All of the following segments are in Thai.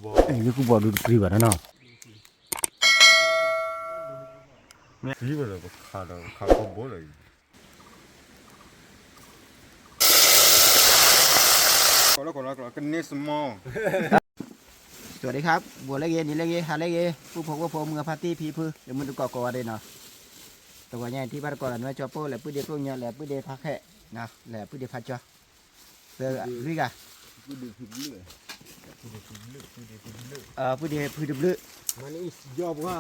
นี่กูบอกดูปรีบนะเนาะปรีบเลยขาก็บ่เลยก็กันนี่สมองสวัสดีครับบัวเล็กเย็นนี่เล็กเย็นหาเล็กเย็นผู้พกว่าผมเงือพาร์ตี้พีพื้นเดี๋ยวมึงดูก่อได้เนาะตัวใหญ่ที่บ้านก่อนว่าจอโป้แหละปื้ดเดียวพวกเนี้ยแหละปื้ดเดียวพักแค่นะแหละปื้ดเดียวพักจ้ะเสือริกะปื้ดเดียวปื้ดเดือปื้ดเดียวเลือมันนี่ยอบว่า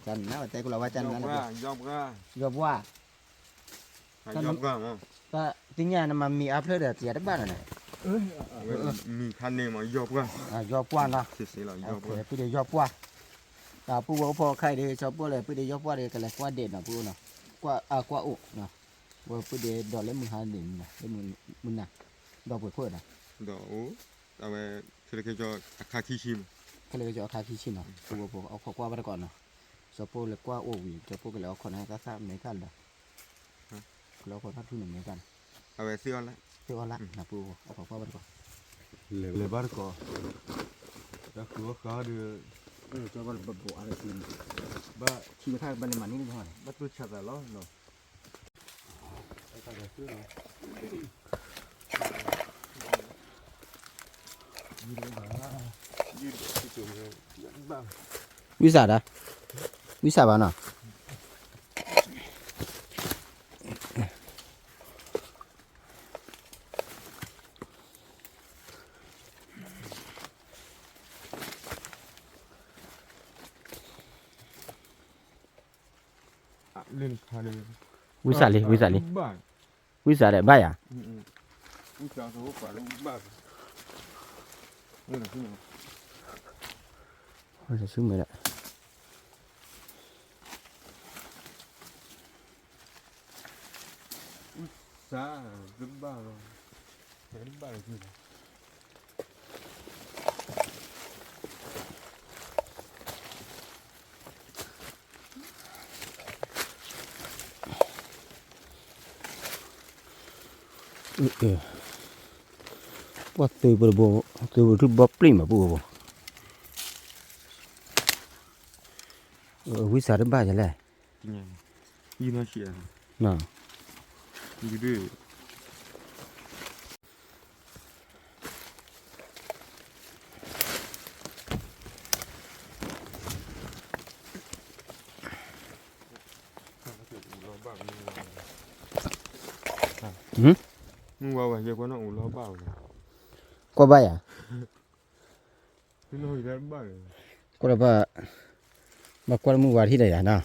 จันนะแต่กูเราว่าจันนั่นยอบว่ายอบว่าก็จริงๆนะมันมีอัพเลยเดี๋ยวเสียได้บ้านอะไรมีคันนี้มายอบว่ายอบว่านะเสียแล้วยอบว่าปื้ดเดียวยอบว่าผู้ว่าพอใครได้ชอบปื้ดเลยปื้ดเดียวยอบว่าเลยกันเลยกว่าเด็ดนะปื้ดเนาะกว่าอุนะว่าปื้ดเดียดอกเล่มมือหาเด่นนะเล่มมือหนักดอกเปิดเพื่อนะดอกโอ้แต่ว่าเธอจะคาคิชิมเขาเลยจะเอาคาคิชินเนาะผู้ว่าพอเอาข้อกว่าไปก่อนเนาะชอบปื้ดเลยกว่าโอ้ยชอบปื้ดกันแล้วคนให้ก็ทราบในกันเลยแล้วคนพัดทุนหนึ่งในกันเอาไว้เสื้อละเสื้อละนะผู้เอาข้อกว่าไปก่อนเลยบ้านก่อนแล้วคือว่าเขาดูจะว่าแบบโบอะไรทีบ้าทีมข้างบ้านในมันนี่ไม่พอบ้านตัวชัดแล้วเนาะวิสาดะวิสาบ้านะเล่นคาเลยวิสาเลยบ้านวิสาเลยบ้าอ่ะวิสาเขาก็ลูกบ้านนี่นะที่นี่ว่าจะซื้อไหมล่ะวิสาลูกบ้านเห็นบ้านที่ไหนว่าตัวบริบูตัวรูปบ๊อบปริมาปูบวิสาบ้าจะแหละจริงยี่น่าเชื่อน่ะยี่ดื้อมึงว่าไงเดี๋ยวก็น้องล้อเบาเลยก็บ้าอ่ะพี่น้องอยู่ด้านบ้านก็เลยว่ามาควรมึงว่าที่ไหนอ่ะนะ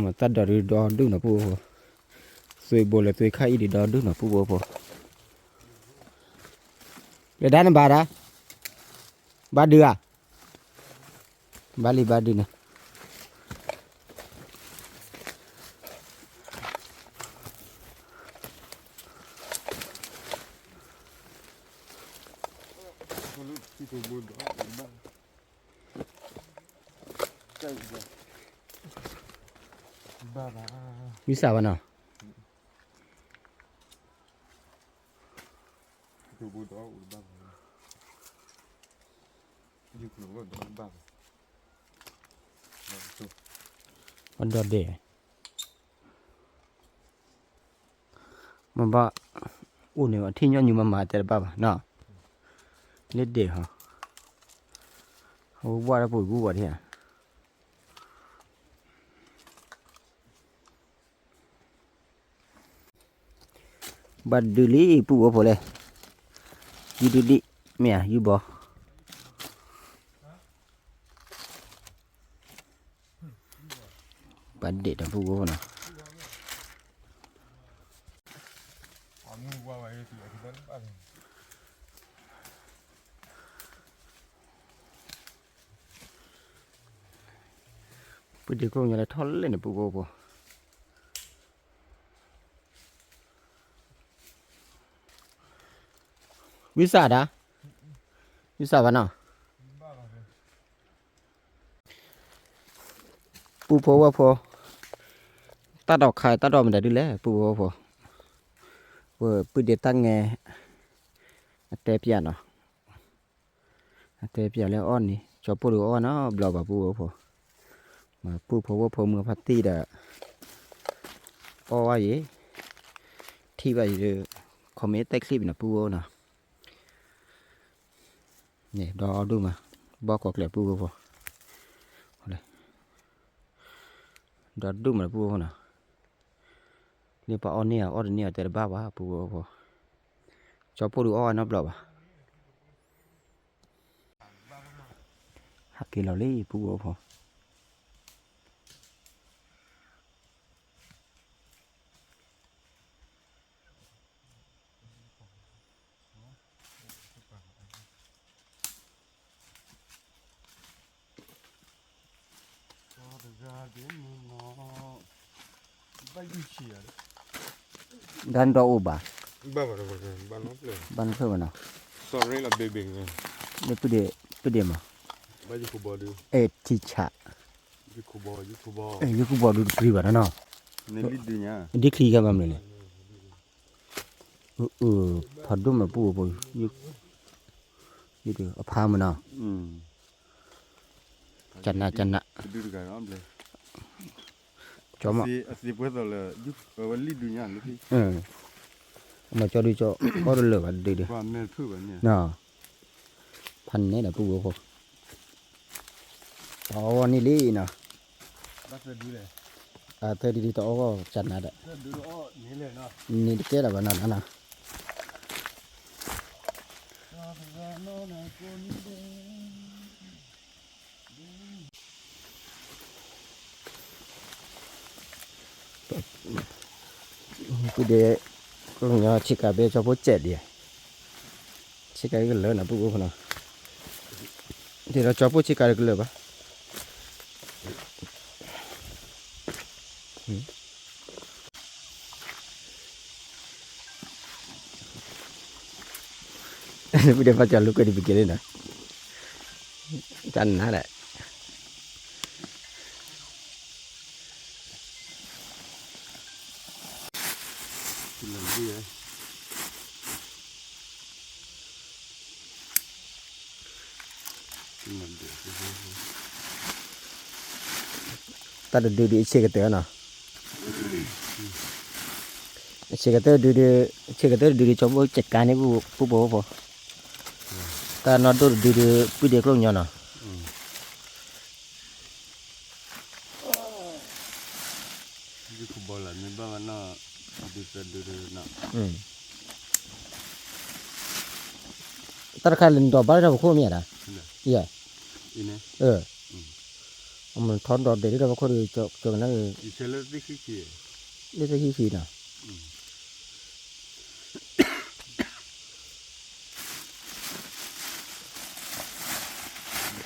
มาตัดดอกดอนดูนะปูสวยโบเลยสวยข้าอีดีดอนดูนะปูโบปูเดี๋ยวได้นะบาดาบาดเดือบาลีบาดีนะวิสาวะเนาะวันดอดเดย์มันบ้าอู้เนี่ยว่าที่ย้อนอยู่มาแต่บ้าเนาะเล็ดเดย์ฮะเขาว่าแล้วปุ๋ยกูว่าที่อ่ะบัดดูลีปูว่าพอเลยยูดูลีเมียยูบ่บัดเด็ดปูว่านะปูเด็กก็ยังไงทอลเลยนะปูว่าพอวิสาดะวิสาวะเนาะปูพอว่าพอตัดดอกขายตัดดอกมันได้ดีแล้วปูว่าพอว่าปืนเดียตั้งไง แต่เปียเนาะแต่เปียแล้วอ้อนนี่ชอบพูดอ้อนเนาะบลอบปูพอมาปูพอว่าพอเมืองพัตตีเด้ออ้อว่าเยที่ว่าเด้อคอมเมนต์ใต้คลิปนะปูเนาะนี่ดอดูมาบอกกอกแหลปูพอเลยดอดูมาปูเนาะนี่ปะอ้อนเนี่ยแต่บ้าวะปูพอชอบพูดอ้อนเนาะบลอบหักกี่เราเลยปูพอดันดออุบะ บ้าบ้าบ้าบ้าน้องเลย บันเพิ่มเนาะ sorry ละเบบี้ไง นี่ปูเดมา บ้ายูคูบอดู ทิชะ ยูคูบอ ยูกูบอกดูคลีบนะเนาะ นี่ลิดดีเนี่ย ดิคลีกันบ้างเลยพอดูมาปูยูดูพามันเนาะจันนะ ดูดูกันน้องเลย จอมอ่ะ สิเพื่อตัวเลยยูวันลิดดีเนี่ยลูกพี่ มาจอดูจอก็รู้เลยว่าดี ว่าแม่พูดแบบนี้ เนาะพันนี่แหละปูพออ๋อนี่ลีเนาะ บ้าจะดูเลย เธอดีต่อก็จันนะเด้อ จะดูอ๋อนี่เลยเนาะ นี่เจ๊ละวันนั้นนะกูเดะก็งาชิกาเบชอบพูดเจ็ดดิชิกาก็เลยนะปูพอเนาะเดี๋ยวเราชอบพูดชิกาก็เลยปะกูเดี๋ยวพอจะลุกก็ดีไปกินเลยนะจันนะแหละ กินเลยดีเลยกินมันเดือด ตัดดูดีเช็คกันเนาะเช็คกันดูดีชอบพูดจัดการนี่ปูพอแต่นอดูดีปูเด็กลงเนาะ ยูคูบอลละไม่บ้าวันน่ะดูน่ะ ตระการเล่นดอกบ้านเราคู่มีอะไรเยอะ อินเนี่ย มันทอนดอกเด็กเราคู่จบนั่น อีเชลล์ที่ขี้ เรียกขี้นะ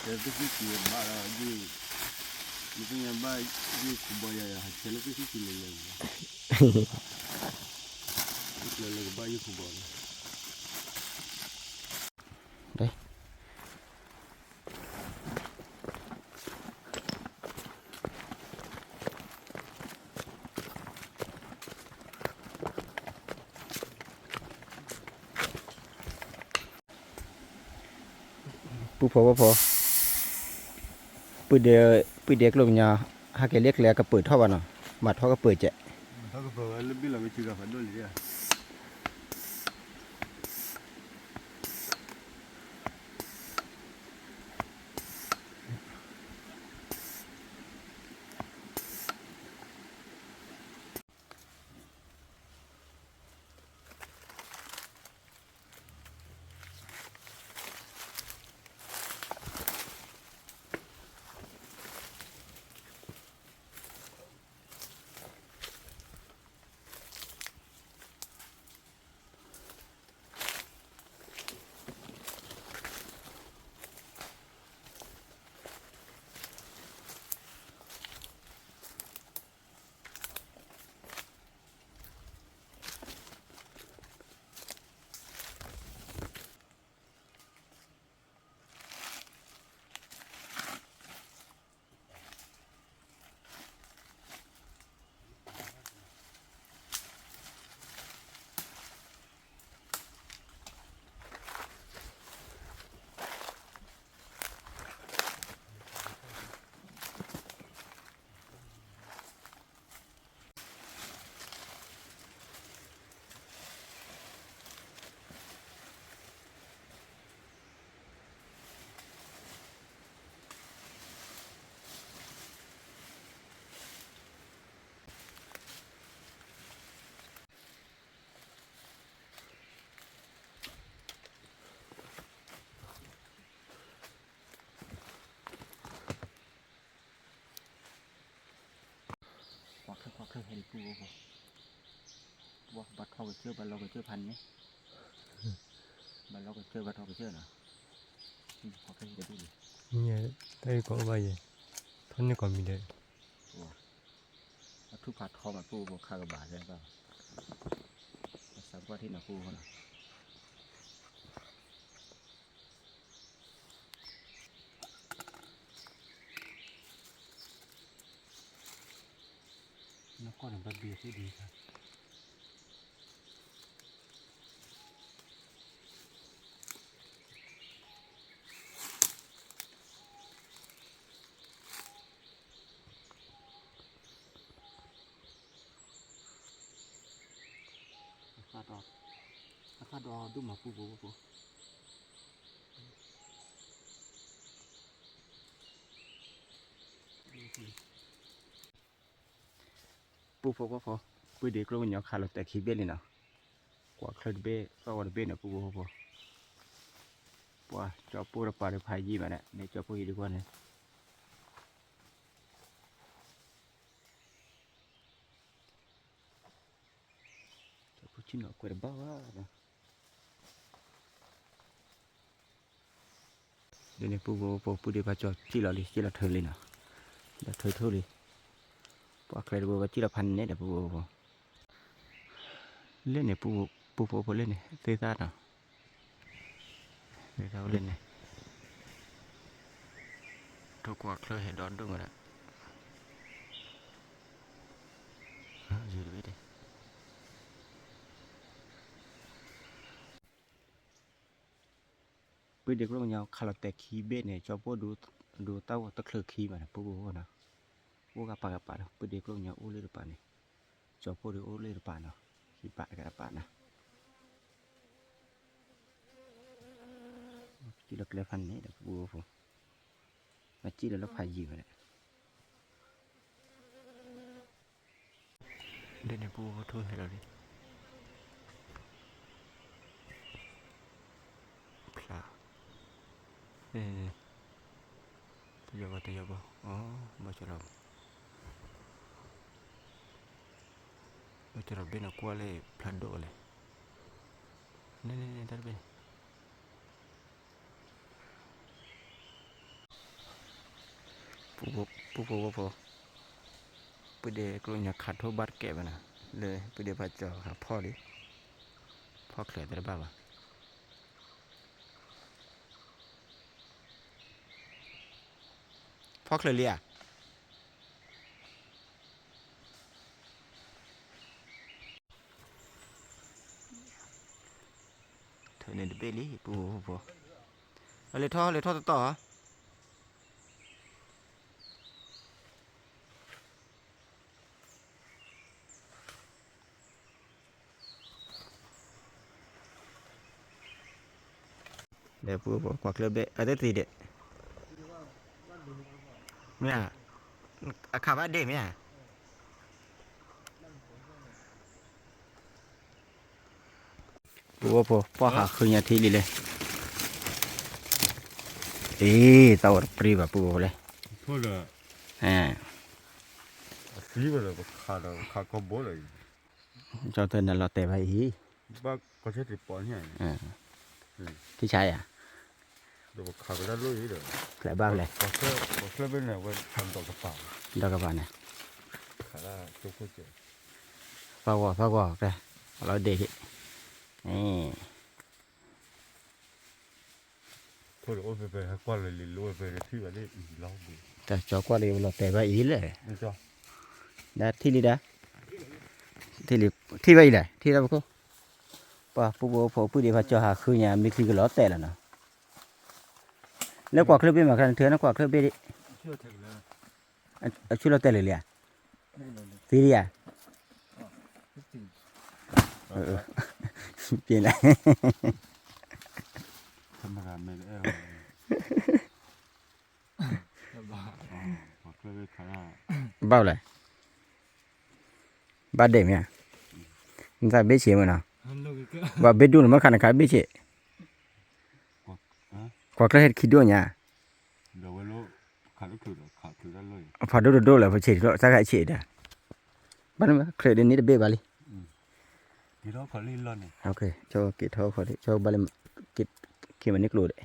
เชลล์ที่ขี้บ้าละยูนี่ยังบ้ายูคูบอลยาเชลล์ที่ขี้เลยเลยบ้ายูคูบอล ปูพอปูเด็กลงยาหากเรียกแล้วก็เปิดท่อวันเนาะมาท่อก็เปิดเจ๊ ถ้าก็บอกว่าลูกพี่เราไม่ชิกับฟันด้วยเลยอ่ะ ยเห็นปูบ่บัดเขาก็เชื่อบัดเราก็เชื่อพันนี่บัดเราก็เชื่อบัดเขาก็เชื่อเนาะเขาเคยจะดูดิ เนี่ยได้ก็ว่าอย่างท่านนี่ก็มีได้ ทุกผัดคอมาปูบ่คากระบาดใช่ป่ะสักว่าที่หน้าปูเขาเนาะนักก้อนแบบเบียร์ที่ดีครับข้าดอดูมาปูปูพอปูเด็กเราเนี่ยขาเราแต่ขี้เบี้ยเลยเนาะกว่าเคลื่อนเบี้ยก็วันเบี้ยเนาะปูว่าจอปูเราปลาเราพายยี่มาเนี่ยในจอปูดีกว่าเนี่ยจอปูชิ้นเรากว่าบ้าเนาะเดี๋ยวนี้ปูเด็กพาจอจีเราเลยจีเราเธอเลยเนาะเราเธอเลยพวกใครรู้ว่าจีเราพันเนี่ยเดี๋ยวปูเล่นเนี่ยปูเล่นเนี่ยเตะตาเนาะเตะตาเล่นเนี่ยทุกวันเคยเห็นดอนด้วยมั้ยอยู่ด้วยดิปีเด็กรุ่นยาวคาราเตะคีเบสเนี่ยชอบพวกดูเต้าตะเคลือคีมาเนี่ยปูนะปูกับปากปีเด็กรุ่นยาวอู้เล่หรือเปล่าเนี่ยชอบพวกดูอู้เล่หรือเปล่าเนาะคีปะกับปะนะจีเราเกลือพันเนี่ยเดี๋ยวปูมาจีเราพายยีมาเนี่ยเดี๋ยวปูทุ่งให้เราดิพลาตัวโยบอ๋อมาจะเราเป็นนักว่าเลยพลันโดเลยนี่ท่านเป็นปูไปเด็กรุ่นอยากขัดทั่วบัดแก่ไปนะเลยไปเด็กพัดเจาครับพ่อดิพ่อเขยแต่ละบ้าป่ะพ่อเคยเรียเธอเนี่ยเบลลี่ปูเลยท่อต่อเดี๋ยวปูกวักเลยเบะอะไรตีเด็ดเนี่ยขับว่าเด็ดไหมอ่ะปูพ่อหาคืนยาทีเลยเต่าปรีแบบปูเลยพูดเลยสีไปเลยขาก็บ่เลยcho tên là lọt tè vậy ý bác có chết thì bỏ nhảyที่ใช่อ่ะ rồiขาก็ได้ลุยเลย lại bao này cóเคbên này vẫnทำต่อกระเป๋า đâu các bạn này ขาได้ตัวคู่เจ๋อ phao qua đâyเราเด็กนี่ พูดเลยโอ้ไปให้กว่าเลยลิลุยไปที่ว่าได้เล่าบุ แต่cho qua đây lọt tè vậy ýเลย นี่จ้ะ đãที่đi đãที่vậy nàyที่đâu côป่ะปูดีพาจอหาคืนเนี่ยมีคือลอตแต่ละเนาะแล้วกว่าเครื่องบินมาคันเถื่อนกว่าเครื่องบินดิ เชื่อถึงแล้ว ช่วยเราแต่เลยอ่ะซีเรียเปลี่ยนอะไร ธรรมดาไม่ได้บ้าขอเคยขาได้ bao lại ba đêm nha chúng ta biết chuyện mà nào và biết đun mà khăn cái biết chuyện hoặc là hết khi đua nhà เดี๋ยวไว้รู้ขาดก็คือขาดคือได้เลย พอดูlà phải chỉ rõ ra cái chuyện đó บ้านมั้ยเคยเดินนี้เดเบบาลี ที่เราขอลิ้นล้อนเนี่ย โอเคโชว์กิทอขอดิโชว์บาลีกิดขี้มันนี่กลัวเด้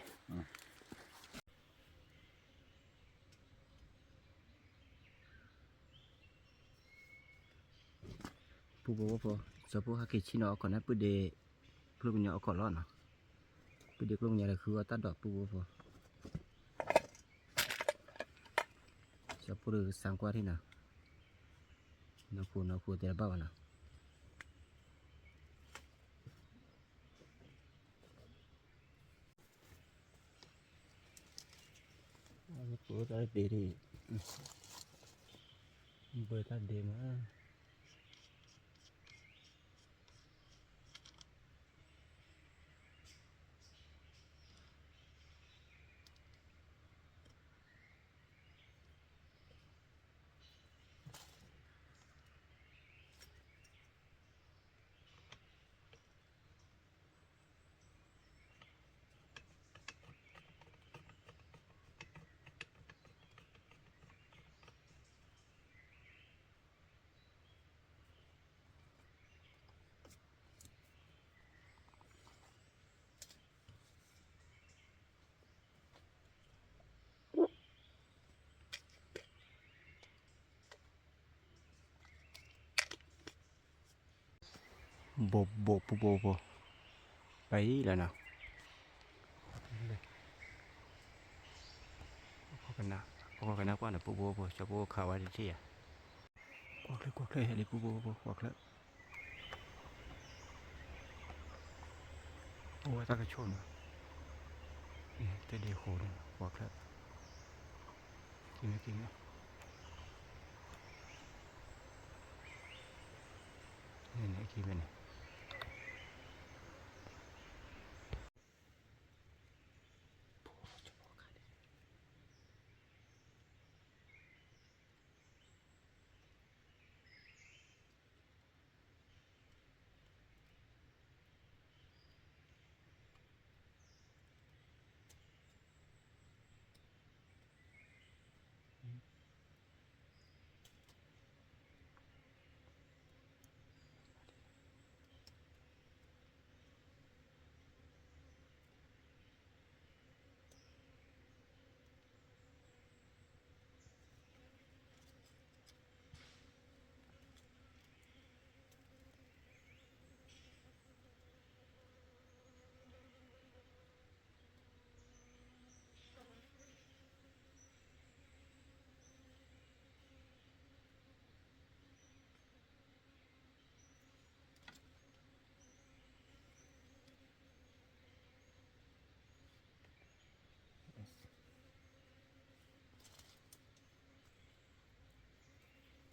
ปูปูปูจะปูฮักกิชิโนะก่อนนะปูเดปูกุญยาก่อนร้อนเนาะปูเดกลงยาเลยคือว่าตัดดอกปูปูจะปูดูสังกัวที่น่ะนักปูเดี๋ยวบ้านะปูตัดดีดีเบอร์ตัดดีมาก โบปูไปแล้วนะพอกันนะกว่านะปูจะปูข่าวอะไรที่อ่ะกวักเลยอะไรปูกวักเลยโอ้ตากระชนแต่เดียวโคตรกวักเลยกินไหมนี่กินไหมเนี่ย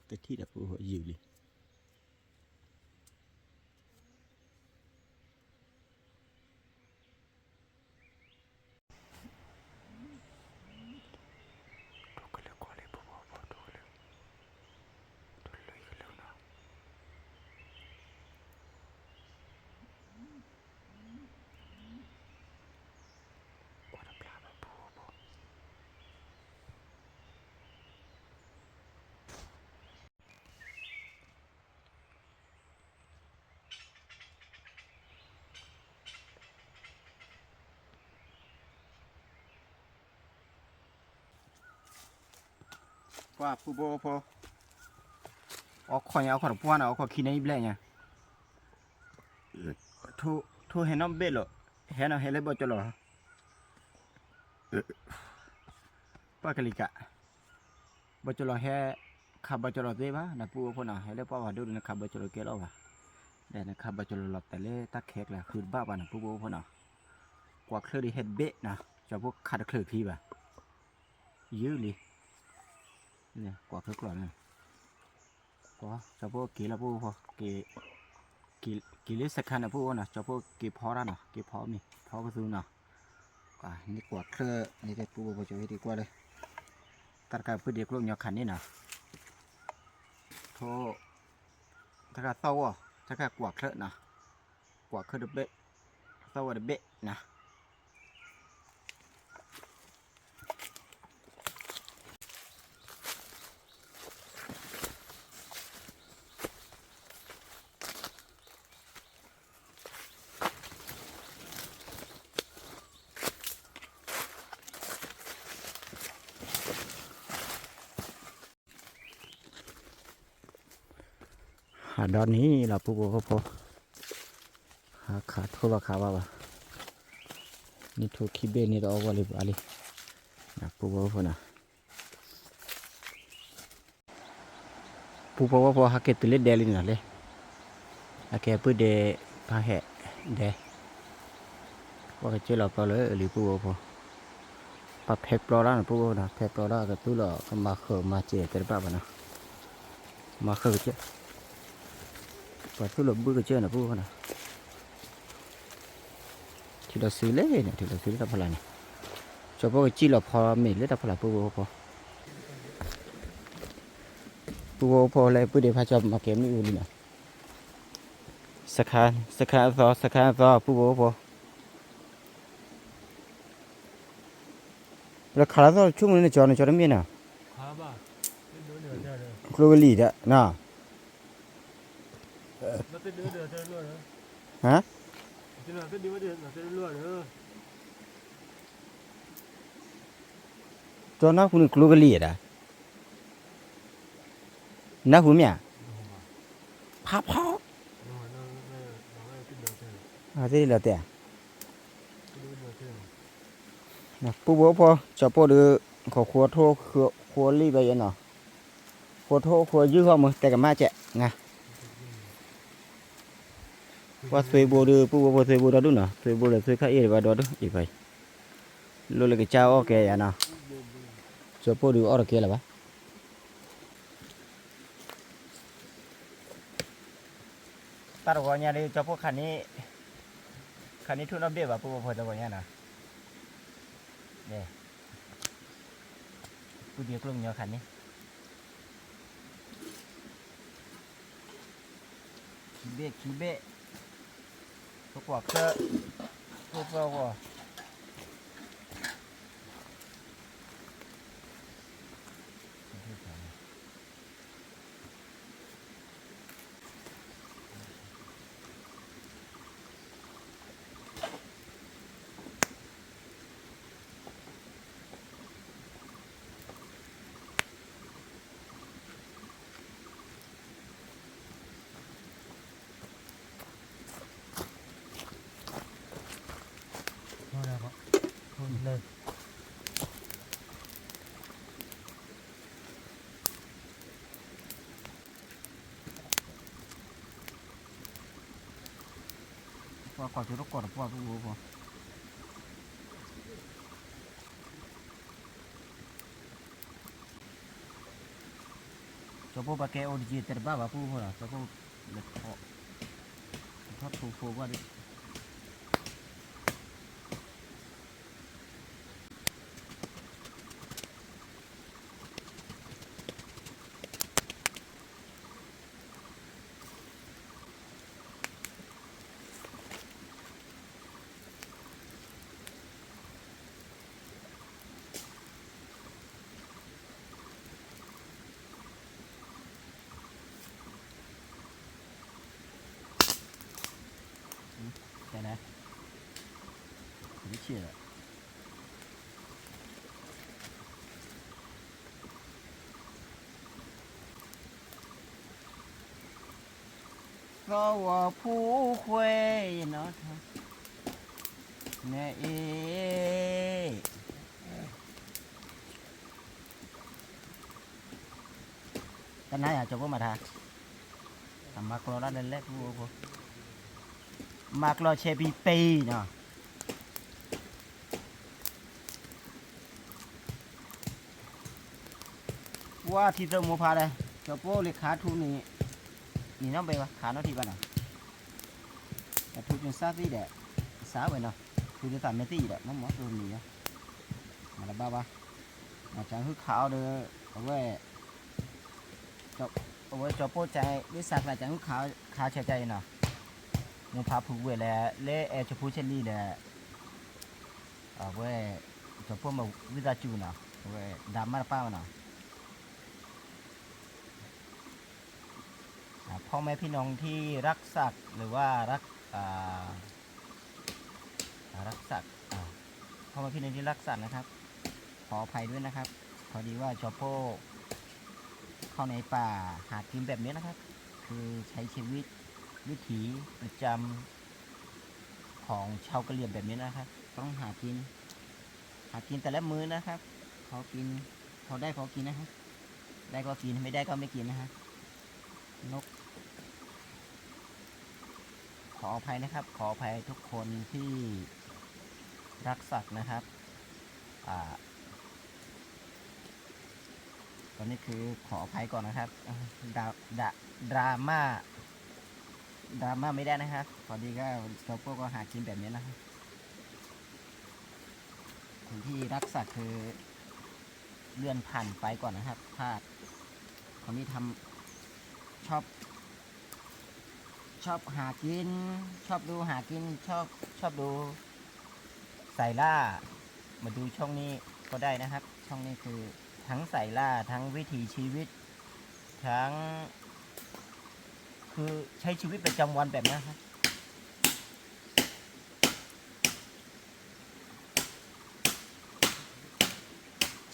แต่ที่ดับปูอยู่เลยว่าปูพอเอาขอยเอาขอดป้วนเอาขอขี้ในแบลเนี่ยทูเห็นน้ำเบ็ดหรอเห็นเอาเห็นเลยบ่จะหรอป้ากะลิกะบ่จะหรอแค่ขับบ่จะหรอได้ปะนะปูพอน่ะเห็นเลยป้าว่าดูนะขับบ่จะหรอเกล้าว่ะแต่นะขับบ่จะหรอหลับแต่เลยตาแขกแหละคือบ้าป่ะนะปูพอน่ะกว่าเคยได้เห็นเบ็ดนะจะพวกขาดเคยพี่ป่ะยื้อเลยเนี่ยกว่าเคยกล่อนเลยกว่าจะพวกกี่ละปูพอกี่ลิสักคันนะปูนะจะพวกกี่พอแล้วนะกี่พอมีพอก็ซื้อนะนี่กว่าเคยนี่ได้ปูพอจะให้ดีกว่าเลยตัดการพืชเด็กลูกยาขันนี่นะโทถ้าการเต้าอ่ะถ้าการกว่าเคยนะกว่าเคยเดเบะเต้าเดเบะนะ หาดอนนี้เราปูพอหาขาดทั่วขาว่านี่ทุกขี้เบนี่เราเอาไว้เลยอะไรนะปูพอนะปูพอหาเกตุเล็ดเดลินอะไรหาเกปื้ดเดพาแห่เดว่าเจ้าเราก็เลยหรือปูพอปะเพปลอร่านะปูนะเพปลอร่าก็ตู้เราก็มาเขอมาเจแต่ละบ้านนะมาเขอเจ้าปะตู้เราบื้อเจ้านะปูนะที่เราซื้อเลยเนี่ยที่เราซื้อเราพลาเนี่ยชอบพวกจีเราพอมีเลยเราพลาปูพอเลยปูเดี๋ยวพาจอมมาเก็บนี่อุ่นนะสคาซอปูพอแล้วขาซอช่วงนี้จอได้มีนะขาบ้าเดือดเดือดเลย ครูกลีดะน่ะ แล้วจะเดือดเดือดเลือดเลย ฮะ จะเดือดจะดีว่าเดือดจะเลือดเลย จอนักคุณครูกลีดะนักคุณเนี่ยพาพ่อที่เราแต่นะปูพอจะปูดูขอขวดโทขวดรีไปยันเนาะขวดโทขวดยื้อเข้ามือแต่กับมาเจ๊ไงว่าสวยบูดูปูสวยบูดูเนาะสวยบูเลยสวยข้าเอ๋ว่าดูอีไปรู้เลยก็เจ้าโอเคยันเนาะจะปูดูโอเคแล้วปะตัดหัวเนี่ยดิจะปูคันนี้ทุนอัปเดตว่าปูพอจะว่าเนี่ยนะเนี่ยปูเดียวกลุ่มเนาะคันนี้ขี้เบ้พวกวักเตอร์พวกว่าเลยพวกก่อนจะต้องกดพวกรู้พอจะพวกปากแกโอดีเตอร์บ้าว่าพูดพอละจะพวกเล็กพอถ้าพูดว่าดิ cái này cái chia rồi có phú khuê nó thôi nè cái này à cho có mặt hả mặc lo đã lên lết vô mặc lo che pi pi nèว่าที่เติมโมพาเลยจะโป้เลยขาทุนนี่น้องไปวะขาน้องที่บ้านน่ะแต่ทุนจนซาซี่แดดสาวไปเนาะทุนจะตัดเมตี้แดดน้องหมอตัวนี้มาแล้วบ้ามาจังฮึกขาวเด้อเอาไว้จะโป้ใจวิสักอะไรจังฮึกขาวขาเฉยใจเนาะโมพาผูกไว้แล้วเละจะพูดเช่นนี้แหละเอาไว้จะโป้มาวิจารจูเนาะเอาไว้ดำมาเป้าเนาะพ่อแม่พี่น้องที่รักสัตว์หรือว่ารักสัตว์พ่อแม่พี่น้องที่รักสัตว์นะครับขออภัยด้วยนะครับพอดีว่าจอโป้เข้าในป่าหากินแบบนี้นะครับ คือใช้ชีวิตวิถีประจำของชาวกะเหรี่ยงแบบนี้นะครับต้องหากินแต่ละมื้อนะครับพอกินพอได้พอกินนะครับได้ก็กินไม่ได้ก็ไม่กินนะฮะนกขออภัยนะครับขออภัยทุกคนที่รักสัตว์นะครับตอนนี้คือขออภัยก่อนนะครับดาดราม่าไม่ได้นะครับพอดีก็ชาวพวกก็หากินแบบนี้นะครับคนที่รักสัตว์คือเลื่อนผ่านไปก่อนนะครับถ้าคนที่ทำชอบหากินชอบดูหากินชอบดูสายล่ามาดูช่องนี้ก็ได้นะครับช่องนี้คือทั้งสายล่าทั้งวิถีชีวิตทั้งคือใช้ชีวิตประจำวันแบบนี้ครับ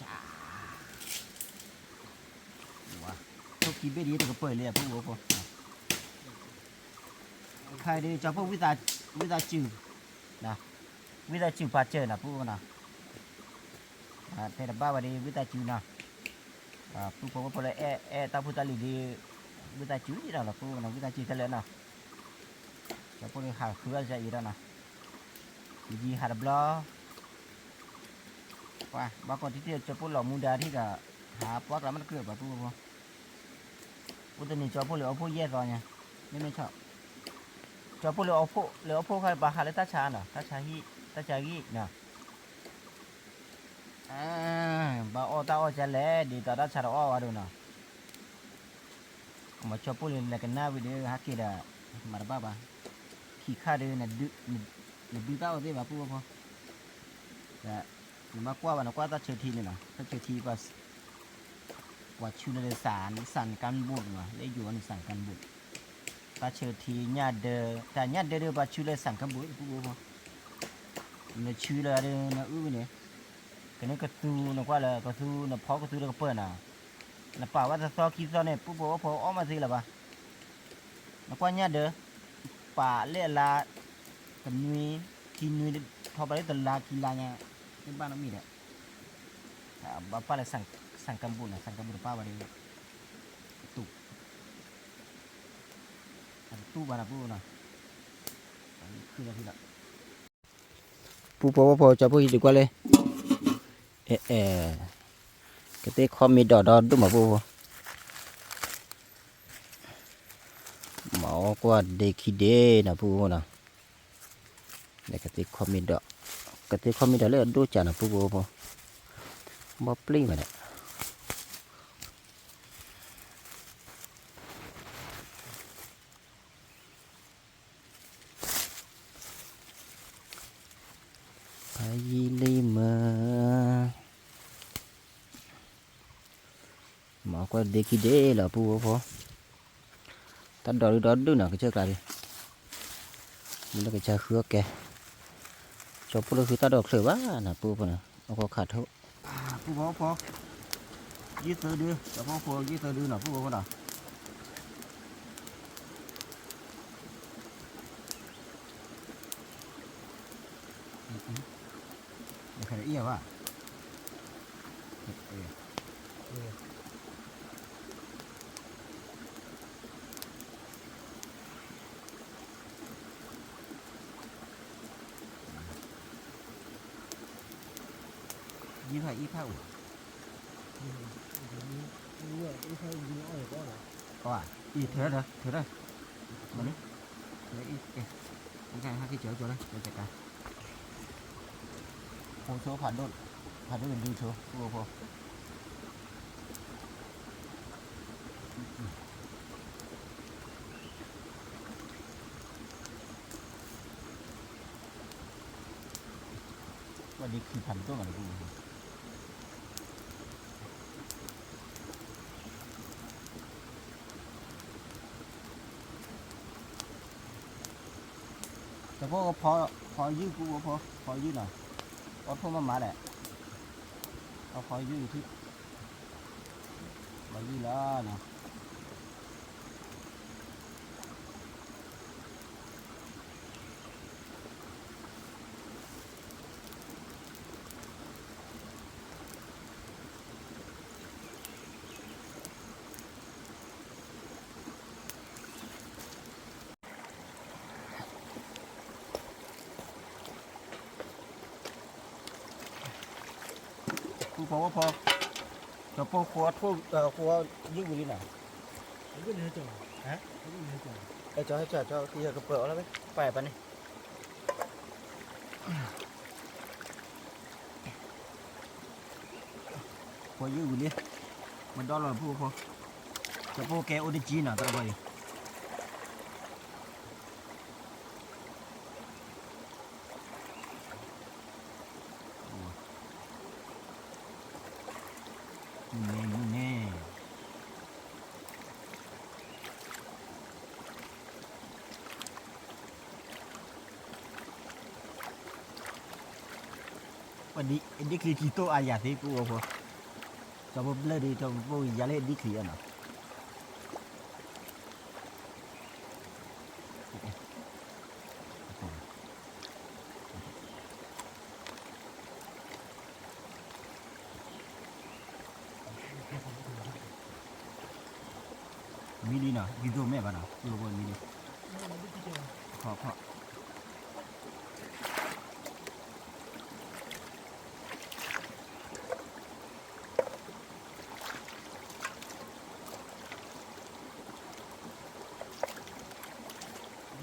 จ้าว้าทุกทีเบดีตัวก็เปิดเลยพวกวัวพวกใครดีจะพวกวิตาจืดนะวิตาจืดปลาเจอนะพวกนะแต่บ้าวันนี้วิตาจืดนะพวกพวกเลยตาพุตาลีดีวิตาจืดนี่นะพวกนะวิตาจืดทะเลนะจะพวกเลยหาเครือจะอีแล้วนะยีหาดับล้อว่าบางคนที่จะพวกเรามุดาที่จะหาปลาแล้วมันเกลือแบบพวกพวกตัวนี้จะพวกเลยเอาพวกแย่รอเนี่ยไม่ชอบจะพวกเลยเอาพวกใครบาหาเลยตาชาเนาะตาชาฮีเนาะบาโอตาโอจะเล่ดีตาตาชาโอวาดูเนาะมาชอบพวกเลยแล้วกันหน้าวิดีโอฮักกี้ดามาบ้าบ้าขี้ข้าเดินน่ะดื้อตาโอเด้แบบพวกแต่มากว่าวันกว่าตาเชิดทีนี่นะตาเชิดทีว่าชูนเลยสารกันบุญว่ะได้อยู่อันสารกันบุญตาเชิดทีญาติเดอแต่ญาติเดอว่าชูเลยสารกันบุญพวกเนี่ยชูเลยเดอนะเนี่ยก็เนี่ยก็ตูนะกว่าเลยก็ตูนะพอก็ตูแล้วก็เปิดน่ะนะป่าว่าจะซอคิดซอเนี่ยปุ๊บพอออกมาสิล่ะป่ะนะกว่าญาติเดอป่าเล่ลากันนุยกินนุยทอไปได้ตลากินลาเนี่ยในบ้านเรามีแหละป้าเลยสั่งกำบุญนะสั่งกำบุญป้าวันนี้ตู้บ้านเราปูนะคืออะไรที่ละปูพอจะพูดดีกว่าเลยcái tết không mi đỏ đúng mà vô máu qua đây khi đê là vô nè để cái tết không mi đỏ lấy đôi chả là vô bóp linh mà đấy phải gì li mà máu qua đây khi đê là vô ta đỏ đứa nào cái chơi cả đi mình là cái chơi khứa kè cho phụ nữ ta đọc sửa quá là phụ nè nó có khát thôi phụ dưới tơ đưa cho phụ dưới tơ đưa nào phụ nào để khai ý à như vậy ít thâu có à ít thế đó mà đi lấy ít kìa cái hai cái chở chỗ đây để chạy cả hồ số phản đốt mình đi số vô và đi khi thành tốt là đượcแต่พอยืดกูพอยืดหน่อยเอาพวกมาแหละเอาพอยืดที่พอยืดแล้วนะ ผู้พอว่าพอจะพอครัวทั่วครัวยิ่งกว่านี้หน่อย 이거 내줘. 에? 이거 내줘. ไอ้จอให้จอที่กระเป๋าแล้วไหมไปปะนี่พอยิ่งกว่านี้มันดอลลาร์ผู้พอจะพอแกโอดิจีน่ะตะไบนี่วันนี้นี่คือที่โตอาญาที่กูพอจะพอเบลอดีจะพอยาเล่ดีขี้อ่ะนะมีดีนะกินตัวแม่ป่ะนะตัวบนมีดีขอ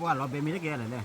ว่าเราเป็นมีได้แก่เลยเนี่ย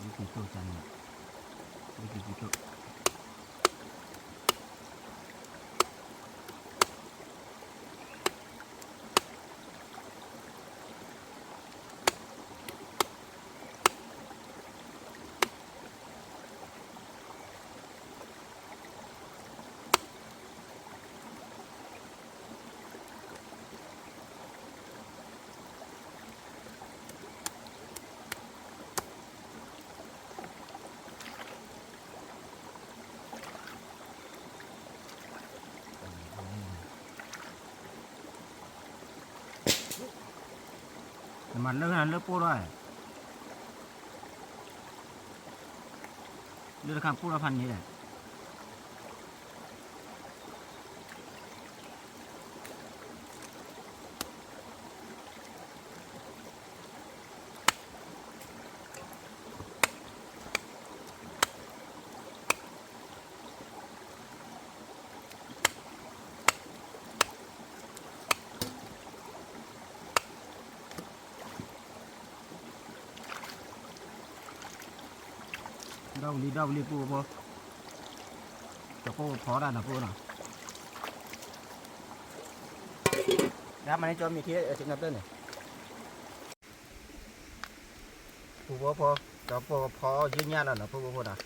นี่คือตัวจันนี่คือตัว มันเลิกงานเลิกพูดได้เรื่องคำพูดละพันนี้แหละดาวลีปูพอจะพูดพอได้นะพูดนะแล้วมันจะมีที่ถึงกับเต้นเนี่ยปูพอจะพอยืนยันแล้วนะปูพอนะ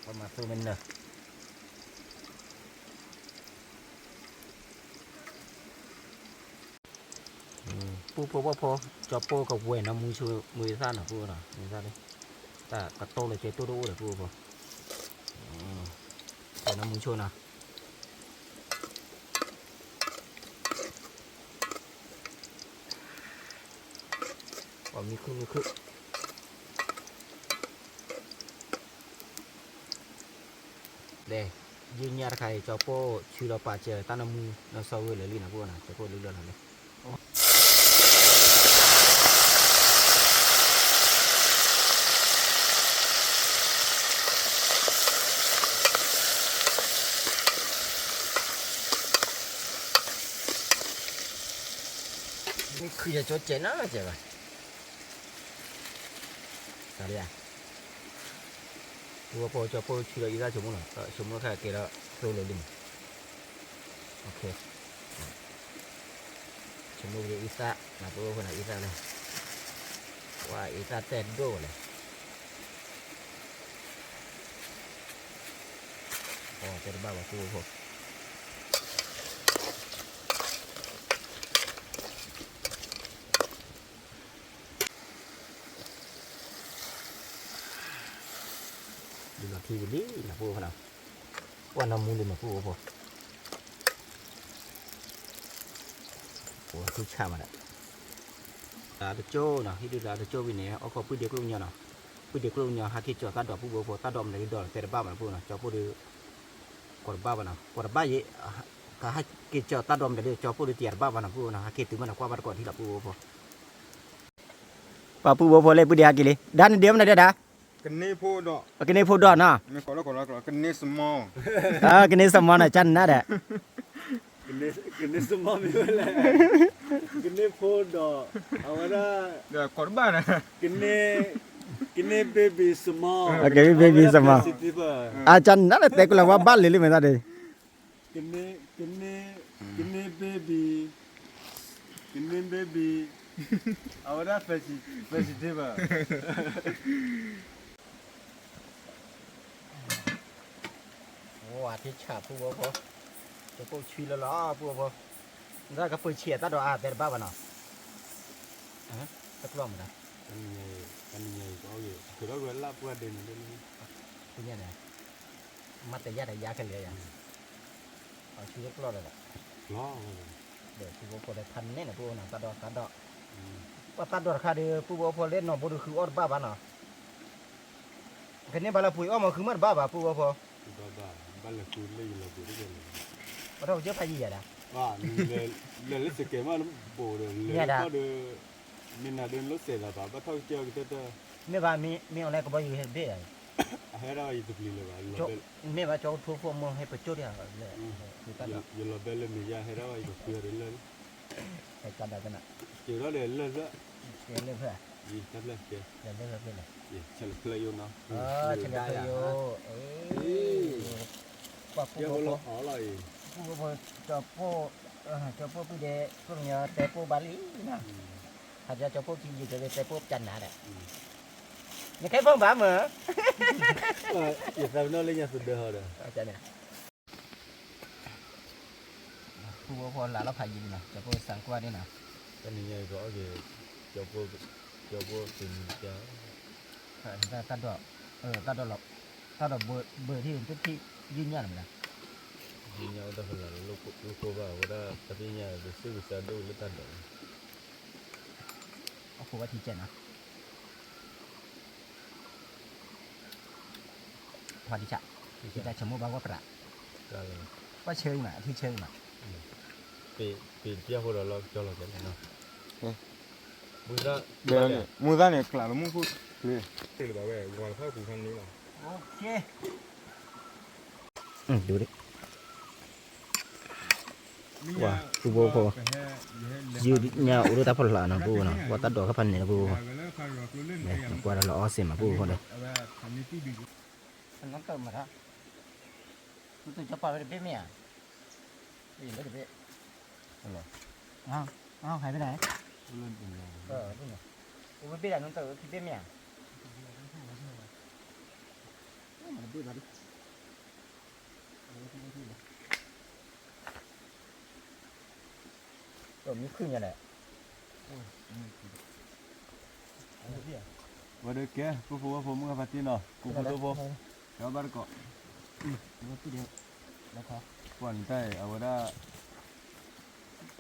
ประมาณตัวมันเนอะปูพอจะปูกับเวนะมือสั้นนะปูนะมือสั้นเลยแต่กระโตเลยเจ้าตัวดูเลยปูพอแต่น้ำมือช่วยนะว่ามีคือเด้ ยืนยันใครเจ้าโป้ชื่อเราป่าเจอตานามูเราเศร้าเลยลีนะพวกน่ะเจ้าโป้เรื่องอะไรนี่คือจะจดเจนนะเจ้าสารีอ่ะ我叫包去了一大节目了，节目开给了收了零，OK，节目给一三，那不会那一三嘞，哇，一三再多嘞，哦，这个爸爸舒服。đi mà khi đi là vô phần nào quan năm muốn đi mà vô vô ủa cứ chả mà đấy là được chỗ nào khi đi là được chỗ vì này ở có bữa được luôn nhau nào bữa được luôn nhau hai khi cho ta đọt vô vô ta đom này đọt để ba mà vô nào cho bữa được còn ba mà nào còn ba vậy cả hai khi cho ta đom để cho bữa được tiền ba mà nào vô nào hai khi từ mà nào qua ba còn thì là vô vô và vô vô lên bữa đi hai kỳ đan điểm này đã cái này phô đó cái này phô đỏ nè mình có cái này small cái này sao mà chân nè đấy cái này small mình là cái này phô đỏ rồi có ba này cái này baby small cái baby small chân nè là cũng là qua bắt liền mình ra đây cái này baby ahora vegetable wow thì chả phù hợp không cho cô chui là nó phù hợp ra cái phơi chia ta đó để ba vào nào tất lòng rồi cái này có gì cái đó gọi là qua đền cái này này mắt tay giá cái này à chui tất lo rồi lo để phù hợp để thân này là phù hợp nào ta đó và ta đó khai để phù hợp lên nó bố được khử ở ba vào nào cái này bà là phù hợp mà khử mất ba vào phù hợp không ba là phù lấy là phù đấy bắt đầu chưa phải gì vậy đó lên lấy sự kiện mà nó bổ được lên có được mình là đến lúc sẽ là bắt thâu chơi cái tết mấy bà mi ở đây có bao nhiêu hết đấy hay là gì tục lì là mấy bà cho thu phụ mua hay phải chốt đi à giờ là bên lên mình ra hay đó gì tục kia đến lên phải chọn đại cái nào chiều đó để lên đó lên thôi à gì cắt lên kìa lên này gì chả play vô nó chả play vô giờ có lo khó lại cho po bây giờ con nhớ té po Bali nè thật ra cho po chi gì cho té po chân nè đấy những cái phương pháp mà giờ sao nó lên nhà sụt đời rồi chân nè po là nó phải gì nè cho po sáng qua đi nè cái này rõ gì cho po tìm cho ta đọc bữa thìที่ยืนยันมั้ย nhìn nhau ta phải là lúc cô vào đó ta đi nhà được sư của sao đâu lấy ta đỡ เอาครูว่าที่7นะพอดีจ้ะที่ได้ชมว่าประ ra là ว่าเชิงน่ะที่เชิงน่ะ ปีเที่ยวเราcho là cái này nào mua ra này là mua phút này thì bảo vệ ngoài phát của conนี้là โอเคดูดิว่าปูโบพอยืดเงาอุดตาพลานะปูนะว่าตัดดอกพันเนี่ยปูเนี่ยกว่าเราอ้อเสียมาปูพอเลยมันต้องเติมมาละมันต้องจะปล่อยไปเป๊ะไหมอ่ะไม่เห็นไม่เป๊ะอ้าวหายไปไหนนี่ไงปูไม่เป๊ะน้องเติมเป๊ะไหมอ่ะมันดื้อมาดิตัวมีขึ้นยังไง vào đây kia cô phụ mua phát tin rồi cô phụ tôi vô kéo bắt cọ còn tay ở đó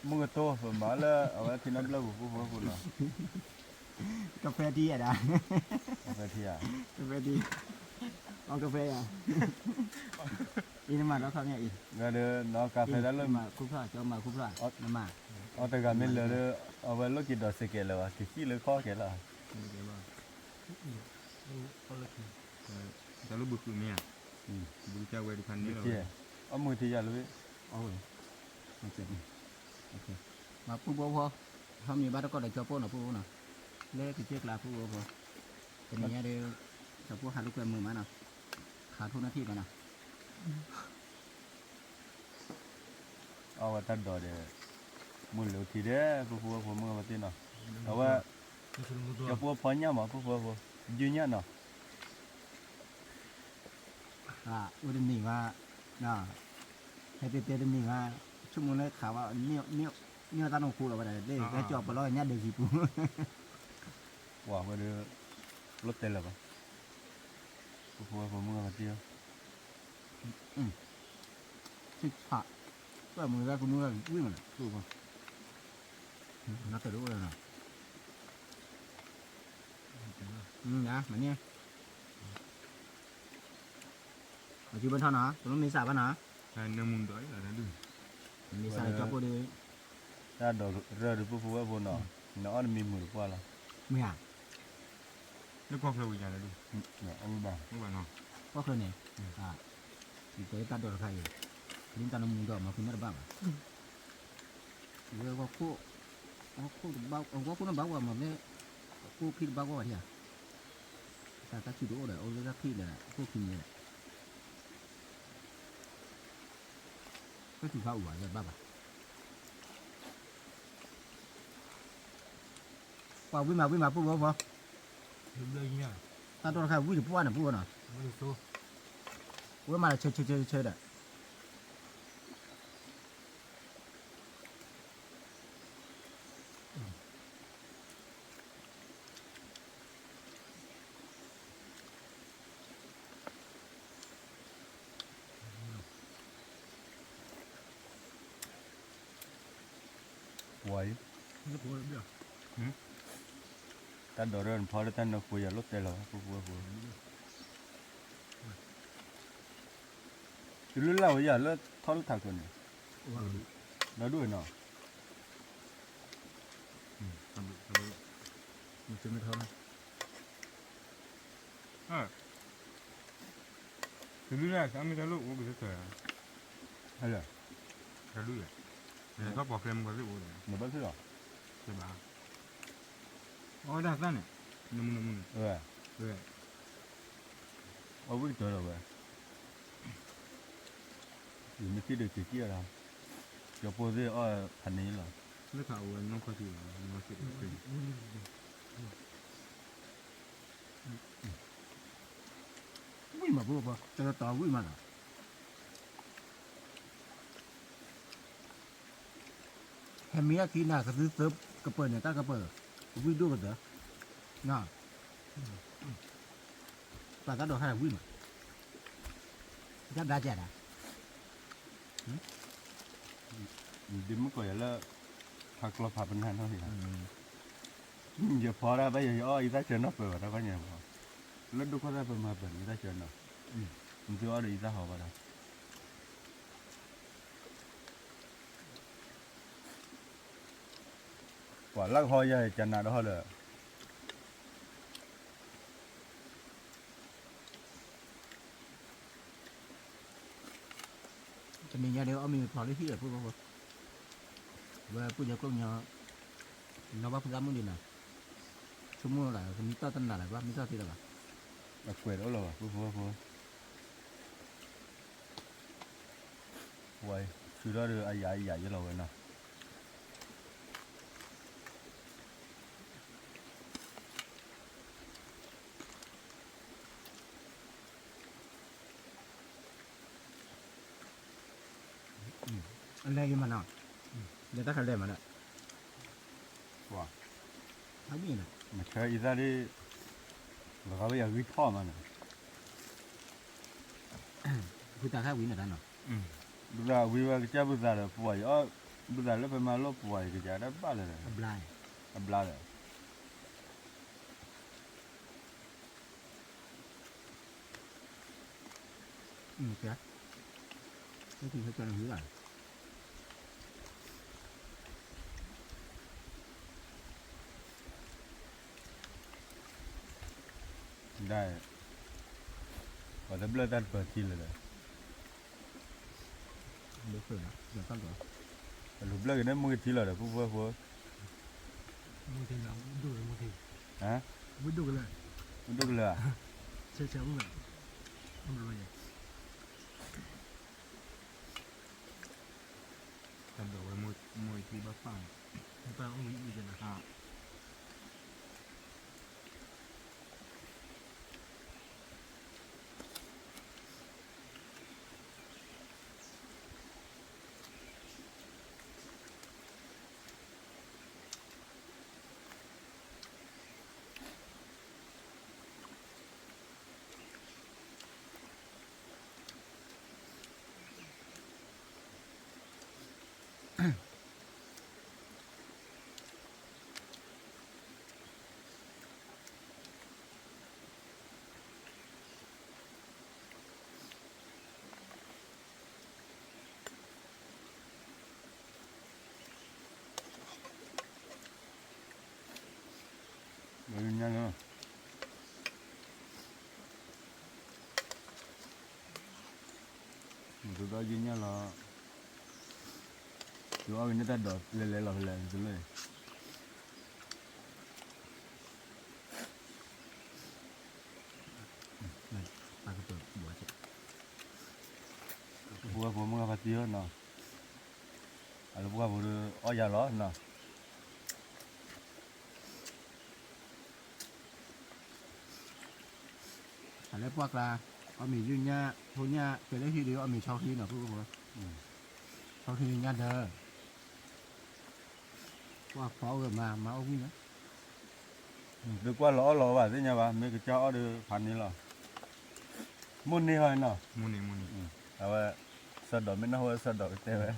mua cái tô rồi bảo là ở đó thì nó lâu cô phụ rồi กาแฟดีอ่ะนะ vậy thì à กาแฟดีเอากาแฟอ่ะ อีนมาแล้วเขาเนี่ยอี Gak ada nak kafe dalam. มาคุพระเจ้ามาคุพระน้ำมา Oh tengah mil le awal lo kita sikit lah. Kiki le kau ke lah. จะรู้บุกคือเนี่ยบุกเจ้าเวรพันนี้เรา Kiki. Oh mui tiga lebih. โอ้ยโอเคโอเคมาปุ๊บพอเขามีบ้านก็ได้เจ้าโป้หน่ะปุ๊บน่ะเล่คือเจ๊กลาปุ๊บพอเป็นอย่างเงี้ยเดี๋ยวจะปุ๊บหาลูกเกลือมือมาน่ะขาดทุนหน้าที่ไปน่ะ Oh tak ada dia. Mui lo tidak. Pupu pupu mui mati nak. Awak siapa banyak mah pupu pupu. Junya nak. อุดมนี่ว่าน่ะให้เตะๆนี่ว่าชั่วโมงเลยข่าวว่าเนี่ยตาหนองคูเราไปได้เด้ก็จอบไปร้อยเนี่ยเด็กสิปู Wah ada lo tel apa. Pupu pupu mui mati. สิผักก็มือแรกกูมือวิ่งมันดูป่ะนักกระโดดเลยนะนะมันเนี่ยอาชีพบันเทิงนะตรงนั้นมีสาบ้านนะ ใช่เนื้อมุนด้วยอะไรดู มีสายจับกูดี Tak ada rada pupu pupu nak. Nak ada mimur pun lah. ไม่อ่ะ แล้วก็เคยวิ่งอะไรดู Nak ambil bang. เมื่อวานเนาะ ก็เคยเนี่ยอีกตัวตัดโดดใครลิ้นตาหนุ่มดอกมาคุณนั่นบ้างเรื่องว่าคู่บ้าว่าคู่นั่นบ้าว่ามันเนี่ยคู่คิดบ้าว่าที่อ่ะแต่ถ้าคิดดูเลยโอ้ยถ้าคิดเลยคู่คิดเลยก็ถือว่าอ้วนเลยบ้าป่ะพอวิ่งมาปุ๊บพอ เลยเนี่ย ตาตัวใครวิ่งปุ๊บน่ะปุ๊บน่ะ ไม่รู้โซ่ วิ่งมาเฉยเด้อWai. แล้วก็เดี๋ยว Tak ada orang pada tan nak kuya lo tel lah pupu pupu. Dulu lah ya lo thol thak tu ni. ว่า Dah dua nak. ทำทำ มันจะไม่ท้อง คือรู้แล้วสามีทะลุโอ้ก็จะเกิด Ada. ทะลุอ่ะเนี่ยก็บอกเฟรมก็รู้เลย Nak baca tak? ใช่ป่ะอ๋อได้สั้นเนี่ยนุ่ม Eh. ๆเลย Oh begitu lah wei. Ini mesti ada kiki lah. Siapa dia panen lah. แล้วข่าวว่าน้องเขาชื่อน้องชื่อเป็น วิ่งมาปุ๊บจะต่อวิ่งมาน่ะแฮมมี่ที่น่ะก็ซื้อเซิร์ฟกระเปิดเนี่ยตั้งกระเปิดวิ่งดูกันเถอะน่ะปลาตาดอกให้วิ่งมาจับได้จ้ะนะ Dia muka ya lah. Hak lo panen tu ni. Giờ phò ra bây giờ ý chơi nó bờ ra bao nhiêu mà lớn đâu có ra bờ mà bẩn ý chơi nó mình chưa đi ra họ vào đâu quả lắc hoa vậy chân nào đó thôi rồi จะมีอย่างเดียวเอามีพอได้ที่พูดว่าเวลาพูดจะกล้องเนาะเราว่าพูดมุนดีนะชั่วโมงละมีต้นตันอะไรว่ามีต้นที่อะไร đặc biệt đó là phô quay từ đó đưa ai dạy với rồi nè anh lấy cái mà nào để ta khai lấy mà nè wow thấy gì nè mà chơi ra đi và có bây giờ cái thò mà nè người ta khai quý này đó nè bây giờ vì cái cha bây giờ là phơi bây giờ nó phải mà nó phơi cái cha đó bao giờ blai bla rồi cái ไม่ถึงเขาจะหรืออะไร ได้พอจะเลิกด้านเปิดทีเลย เดี๋ยวเผื่อเดี๋ยวตั้งก่อน หลุดเลิกได้มือทีเลยพวกพวก มูทีเราดูเลยมูที ฮะ มูดูกันเลย มันดูเลย เชื่อเชื่อมึงเลยมึงรู้ยังทำแบบว่ามูทีบ้าปังบ้าอุ้ยอีกนะครับ มันยังเนาะตัวก็ยืนยันละตัวเอาเงินตัดดอกเล่ๆหรอเล่ๆตัวเลย ปลากระเปิดหัวเจ็บ พวกผมมึงเอาไปตีเนาะอะไรพวกผมเอายาล้อเนาะ อะไรพวกละเอามียุ่งยากทุนยากเป็นได้ทีเดียวเอามีชาวทีหน่อยพูดว่าชาวทีงานเธอว่าพอเกิดมาเอาวิ่งนะ được qua lõ vậy thế nhà bà mấy cái chó được phần này là muốn đi hơi nào มูนี่มูนี่ à vậy sao đỏ mấy nó hơi sao đỏ cái tê vậy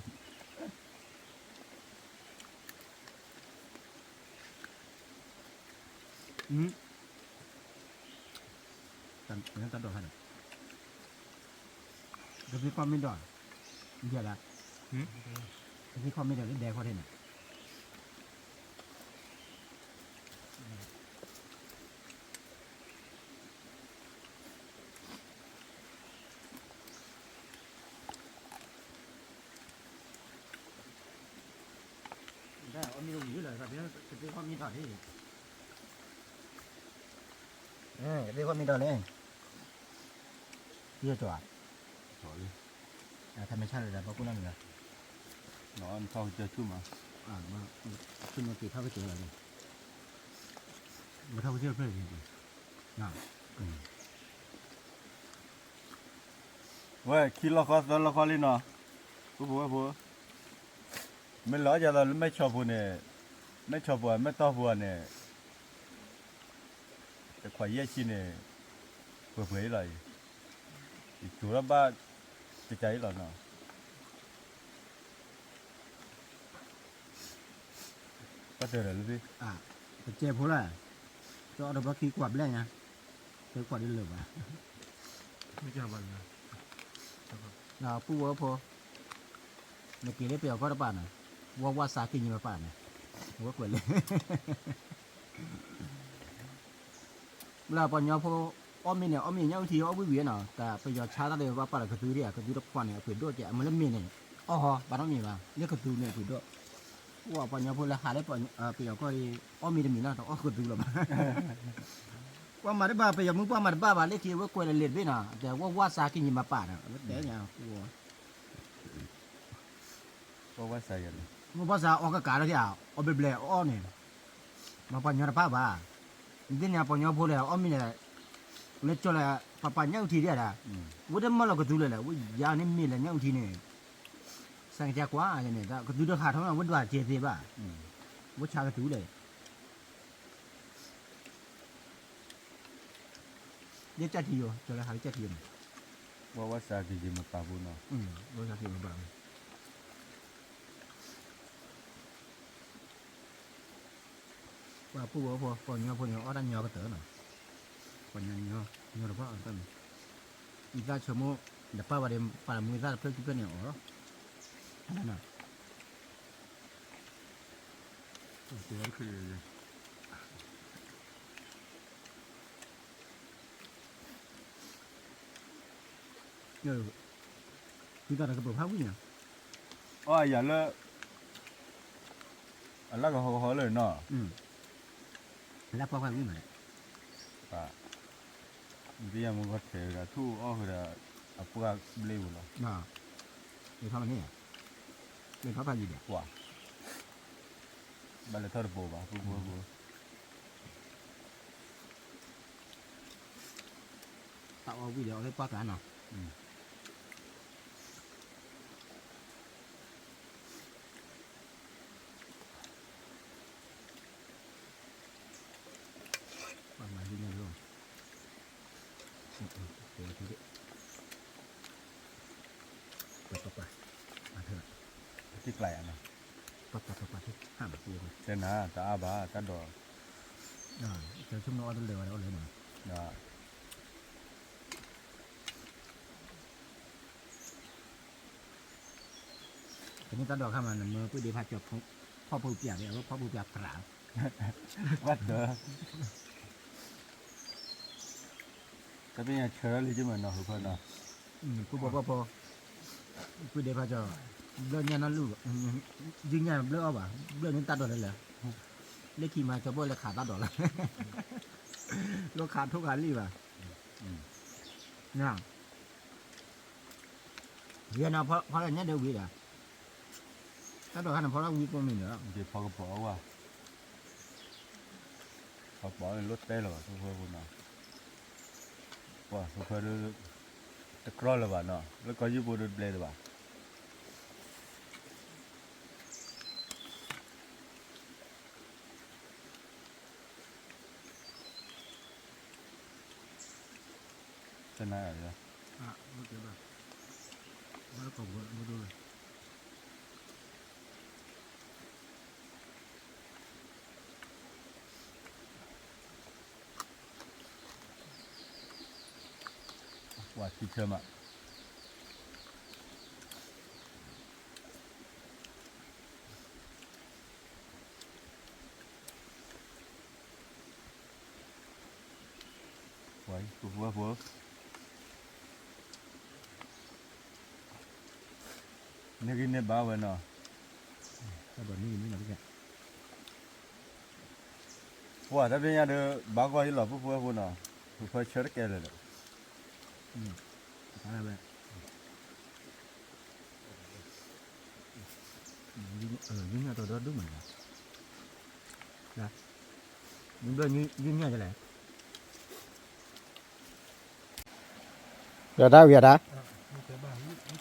ตันตันดอกให้หน่อยเดี๋ยวพี่ความไม่ดอกเดี๋ยวละเดี๋ยวพี่ความไม่ดอกเล่นแดงพอได้หน่อยได้เอามีลูกอยู่เลยครับเดี๋ยวพี่ความมีดอกที่พี่ความมีดอกเลยเยอะจัง rồi ธรรมชาติเลยนะเพราะกูนั่งอยู่นะ nó ăn sau chơi chung mà มาขึ้นมาตีเท่าไปเจออะไรเนี่ยมาเท่าไปเจอเพื่อนจริงๆน่ะ vậy khi lo khó lên nó bố mình nói giờ là mấy chó bùa này mấy chó bùa mấy to bùa này cái khoai dây chi này vừa vừa lại thì chủ nó ba cái cháy là nó bắt đầu là gì แต่เจ็บเพราะอะไรจะเอาดอกขี้กวาดแรงนะเคยกวาดได้เลยว่ะ ไม่เจอบ้านนะ เราปูว่าพอเมื่อกี้ได้เปรียวก็ได้ป่านน่ะว่าสากินยังมาป่านน่ะว่ากวดเลยเราปอนยอพออ้อมมีเนี่ยอ้อมมีเนี่ยบางทีอ้อมวิ่งเวียนเนาะแต่ไปยอช้าตั้งเลยว่าป่านกระตือเนี่ยกระตือรบกวนเนี่ยเผื่อด้วยแกมันเล่นมีเนี่ยอ๋อฮะบ้านน้องมีป่ะเนี่ยกระตือเนี่ยเผื่อด้วยว่าปอนยอพอละหาได้ปอนเปรียวก็อ้อมมีแต่มีนะแต่อ้อกระตือหรอว่ามาได้บ้าไปอย่างมึงว่ามาได้บ้าบ้าเล็กทีว่ากวนเล็ดด้วยนะแต่ว่าสากินยังมาป่านน่ะแต่เนี่ยว่าใส่กัน มึงภาษาออกอากาศแล้วที่เอาไปเบลอ้อเนี่ยมาปัญญาป้าบ้านี่เนี่ยปัญญาพูดเลยอ้อมีเนี่ยเลยจเลยปัญญาอุทีเดียดว่าเดิมมาเราก็ดูเลยแหละว่ายานี่มีเลยเนี่ยอุทีเนี่ยสังเกตกว่าอย่างนี้ก็ดูราคาเท่านั้นว่าดูว่าเจี๊ยบบ้าว่าชาก็ดูเลยเดี๋ยวจัดทีอยู่จเลยหาจัดที ว่าใส่กี่จีมาปาบุญเนาะ ว่าจัดทีมาบ้างว่าผู้ว่าพอเนาะพอเนาะอ้อดันเนาะก็เต๋อเนาะพอเนาะเนาะเราพ่ออันตั้งอีกาชั่วโมง Dapat pada muda dapat juga ni orang. Mana? Itu kanคือ Ya. Kita ada keberapa punya? อ๋ออย่าละอันละก็ฮอเลยเนาะ Lapa apa punya? ป่ะเดี๋ยวมันก็เทระทู่อ้อคืออะพวกเบลวเนาะ Nah. Ni apa ni? Ni apa lagi dia? กว่าบัลเลทอร์โบป่ะปุ๊บ Tak tahu video oleh apa kan? Majunya dulu. Okey. Apa? Ada. ที่ไกลอ่ะนะ Apa tu? Ha, betul. เจ้านะตาอาบาตาดอ Nah, saya cuma order oleh ni. นะ Ini tak ada kan mana mereka dia bacaพ่อผู้เปียกเนี่ยพ่อผู้เปียกกลาง วัดเด้อก็เป็นอย่างเชิญเลยจังมันเนาะทุกคนเนาะ ผู้บอกว่าพอผู้เดียพาจอเรื่องนี้นั่นลูกยิงเนี่ยเรื่องอะไรเรื่องนี้ตัดดอกเลยเหรอเล็กขี่มาจะบ่เลยขาดตัดดอกเลยลูกขาดทุกอันรีบอ่ะเนี่ยเรียนเอาเพราะอะไรเนี่ยเดี๋ยววิ่งอ่ะตัดดอกขนาดเพราะเราวิ่งก็มีเนาะ เดี๋ยวพอกระเป๋าว่ะพอป๋อเป็นรถเต้หรอทุกคนเนาะว่าทุกคนตะกร้อเลยว่ะเนาะแล้วก็ยูบูรถเบลเลยว่ะจะน่าอะไร อ่ะโอเคป่ะมาแล้วก็มาดูเลย ว่าที่เชื่อมอ่ะไว้ผัวนี่กินเนี่ยบ้าเว้ยเนาะ ถ้าแบบนี้นี่นะพี่แก ว่าถ้าเป็นอย่างเดียวบ้าก็ยิ่งหล่อผัวเนาะผัวเชื่อแกเลย อะไรแบบยิงตัวดูเหมือนกันนะยิงด้วยยิงเนี่ยจะไหนเดี๋ยวได้เวียดนะ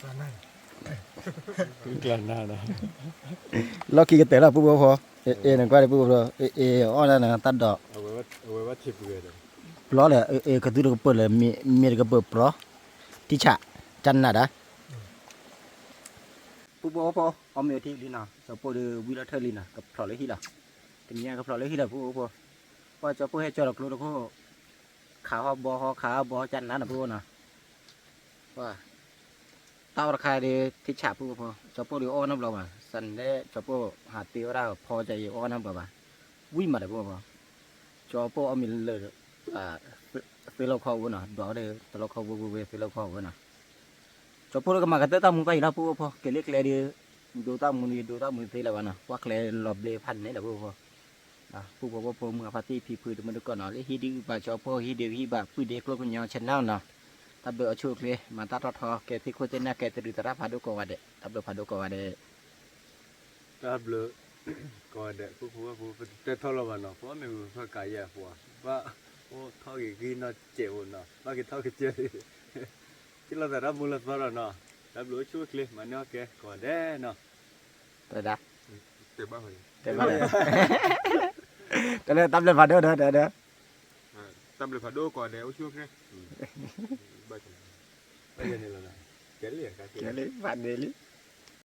กลางหน้านะ เราขี่กันเตะแล้วปุ๊บพอนั่นก็ได้ปุ๊บพออ๋อนั่นตัดดอก เอาไว้ว่าทิพย์เลย ปล้อเลยกระตุ้นกระเปิดเลยมีกระเปิดปล้อที่ฉะจันน่ะนะปุ๊บพอเอาเมียที่ลีน่ะจะพูดวิลาเทอร์ลีน่ะกับพลอยเลยที่ละเป็นยังกับพลอยเลยที่ละปุ๊บพอว่าจะพูดให้เจ้าหลักรู้แล้วก็ขาบอจันน่ะนะปุ๊บนะว่าเต้าราคาดีที่ฉะปุ๊บพอจะพูดอ้อน้ำเราอ่ะสันได้จะพูดหาตีว่าพอใจอ้อน้ำแบบว่าวิ่งมาเลยปุ๊บพอจะพูดเอามีเลยซื้อเราเข้าวนน่ะดอกเดียวแต่เราเข้าวนซื้อเราเข้าวนน่ะจะพูดก็มากันเตะตามึงไปนะพูดพอเกลี่ยเลยดีดูตามึงทีละวันน่ะว่าเกลี่ยหลบเลยพันนี่แหละพูดพอนะพูดว่าพอมึงพาที่พี่พื้นมันดูก่อนเนาะเลยฮีดีบ่าจะพูดฮีดีฮีบ่าพื้นเด็กลูกคนยังชนะเนาะตับเดือดชุกเลยมาตัดทอแกที่โคตรน่าแกตื่นตาพาดูก่อนว่าเด็ตับเดือดพาดูก่อนว่าเด็ ตับเลยก็เด็กผัวแต่ทรมานเนาะเพราะไม่รู้ว่ากายแย่ผัวว่าโอ้เท่ากี่กินเนาะเจ็บเนาะว่ากี่เท่ากี่เจ็บที่เราแต่รับมูลค่าเนาะรับรู้ช่วยเลยมันเนาะแกก็ได้เนาะ เดี๋ยว เต็มบ้าเลย เดี๋ยวตับเดือดพาดูเดี๋ยว ตับเลยผัดโดก่อนเดี๋ยวช่วยแกบ้าจังไปยังไงล่ะแกเลี้ยงกัน เดี๋ยวเลยพันเดี๋ยวเลย